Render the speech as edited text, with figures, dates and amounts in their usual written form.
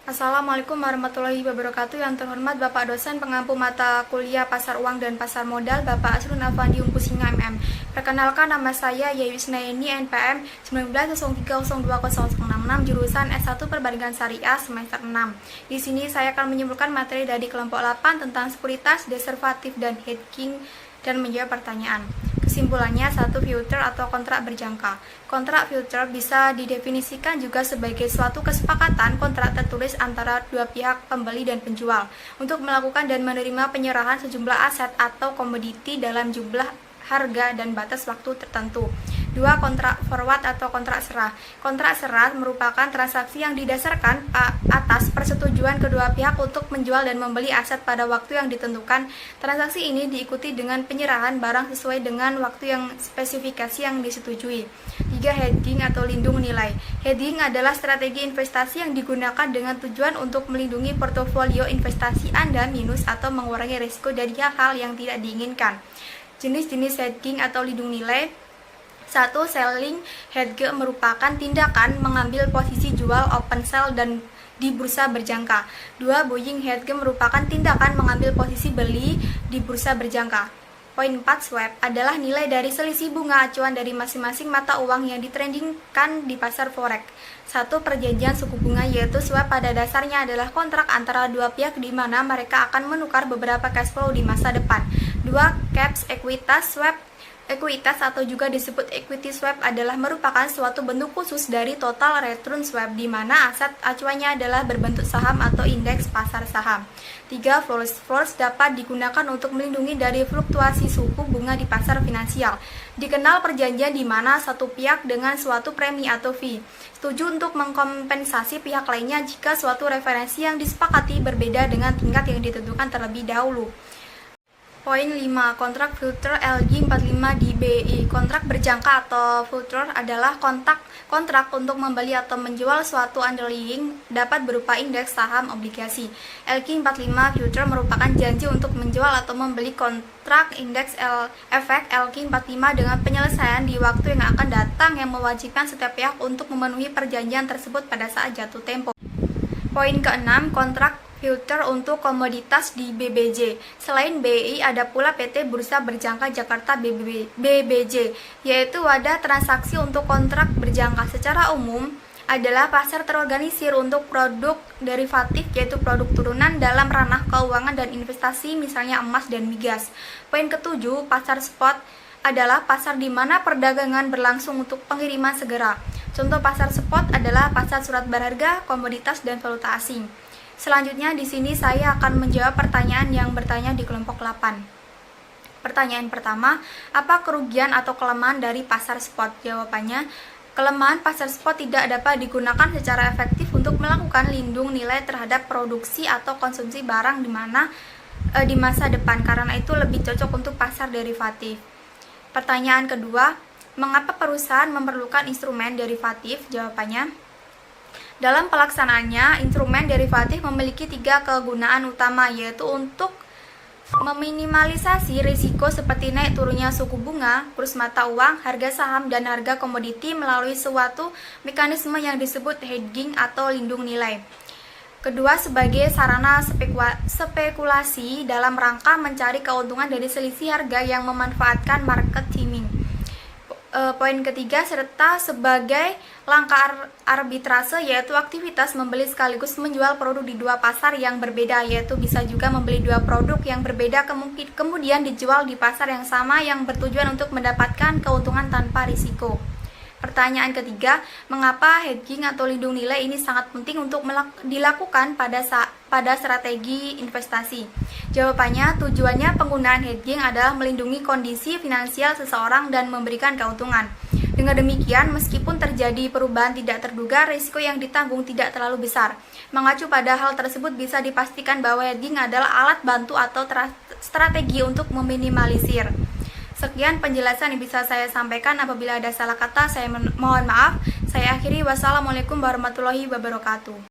Assalamualaikum warahmatullahi wabarakatuh. Yang terhormat Bapak dosen pengampu mata kuliah Pasar Uang dan Pasar Modal, Bapak Asrun Afandi Umpusinga MM. Perkenalkan, nama saya Yayusnaini NPM 1903020066 jurusan S1 Perbankan Syariah semester 6. Di sini saya akan menyimpulkan materi dari kelompok 8 tentang sekuritas, derivatif dan hedging dan menjawab pertanyaan. Kesimpulannya, satu future atau kontrak berjangka. Kontrak future bisa didefinisikan juga sebagai suatu kesepakatan kontrak tertulis antara dua pihak pembeli dan penjual untuk melakukan dan menerima penyerahan sejumlah aset atau komoditi dalam jumlah harga dan batas waktu tertentu. 2. Kontrak forward atau kontrak serah. Kontrak serah merupakan transaksi yang didasarkan atas persetujuan kedua pihak untuk menjual dan membeli aset pada waktu yang ditentukan. Transaksi ini diikuti dengan penyerahan barang sesuai dengan waktu yang spesifikasi yang disetujui. 3. Hedging atau lindung nilai. Hedging adalah strategi investasi yang digunakan dengan tujuan untuk melindungi portofolio investasi Anda minus atau mengurangi risiko dari hal-hal yang tidak diinginkan. Jenis-jenis hedging atau lindung nilai. 1. Selling hedge merupakan tindakan mengambil posisi jual open sell dan di bursa berjangka. 2. Buying hedge merupakan tindakan mengambil posisi beli di bursa berjangka. Poin 4. Swap adalah nilai dari selisih bunga acuan dari masing-masing mata uang yang ditrendingkan di pasar forex. 1. Perjanjian suku bunga, yaitu swap pada dasarnya adalah kontrak antara dua pihak di mana mereka akan menukar beberapa cash flow di masa depan. 2. Caps ekuitas swap. Ekuitas atau juga disebut equity swap adalah merupakan suatu bentuk khusus dari total return swap di mana aset acuannya adalah berbentuk saham atau indeks pasar saham. 3. Floors dapat digunakan untuk melindungi dari fluktuasi suku bunga di pasar finansial. Dikenal perjanjian di mana satu pihak dengan suatu premi atau fee setuju untuk mengkompensasi pihak lainnya jika suatu referensi yang disepakati berbeda dengan tingkat yang ditentukan terlebih dahulu. Poin 5. Kontrak future LG45 di BI. Kontrak berjangka atau future adalah kontrak untuk membeli atau menjual suatu underlying dapat berupa indeks saham obligasi. LG45 future merupakan janji untuk menjual atau membeli kontrak indeks efek LG45 dengan penyelesaian di waktu yang akan datang yang mewajibkan setiap pihak untuk memenuhi perjanjian tersebut pada saat jatuh tempo. Poin ke-6. Kontrak future untuk komoditas di BBJ. Selain BI, ada pula PT Bursa Berjangka Jakarta BBJ, yaitu wadah transaksi untuk kontrak berjangka. Secara umum, adalah pasar terorganisir untuk produk derivatif, yaitu produk turunan dalam ranah keuangan dan investasi, misalnya emas dan migas. Poin ke-7, pasar spot adalah pasar di mana perdagangan berlangsung untuk pengiriman segera. Contoh pasar spot adalah pasar surat berharga, komoditas, dan valuta asing. Selanjutnya di sini saya akan menjawab pertanyaan yang bertanya di kelompok 8. Pertanyaan pertama, apa kerugian atau kelemahan dari pasar spot? Jawabannya, kelemahan pasar spot tidak dapat digunakan secara efektif untuk melakukan lindung nilai terhadap produksi atau konsumsi barang di masa depan, karena itu lebih cocok untuk pasar derivatif. Pertanyaan kedua, mengapa perusahaan memerlukan instrumen derivatif? Jawabannya, dalam pelaksanaannya, instrumen derivatif memiliki 3 kegunaan utama, yaitu untuk meminimalisasi risiko seperti naik turunnya suku bunga, kurs mata uang, harga saham, dan harga komoditi melalui suatu mekanisme yang disebut hedging atau lindung nilai. Kedua, sebagai sarana spekulasi dalam rangka mencari keuntungan dari selisih harga yang memanfaatkan market timing. Poin ketiga, serta sebagai langkah arbitrase, yaitu aktivitas membeli sekaligus menjual produk di dua pasar yang berbeda, yaitu bisa juga membeli dua produk yang berbeda kemudian dijual di pasar yang sama yang bertujuan untuk mendapatkan keuntungan tanpa risiko. Pertanyaan ketiga, mengapa hedging atau lindung nilai ini sangat penting untuk dilakukan pada strategi investasi? Jawabannya, tujuannya penggunaan hedging adalah melindungi kondisi finansial seseorang dan memberikan keuntungan. Dengan demikian, meskipun terjadi perubahan tidak terduga, risiko yang ditanggung tidak terlalu besar. Mengacu pada hal tersebut, bisa dipastikan bahwa hedging adalah alat bantu atau strategi untuk meminimalisir. Sekian penjelasan yang bisa saya sampaikan. Apabila ada salah kata, saya mohon maaf. Saya akhiri. Wassalamualaikum warahmatullahi wabarakatuh.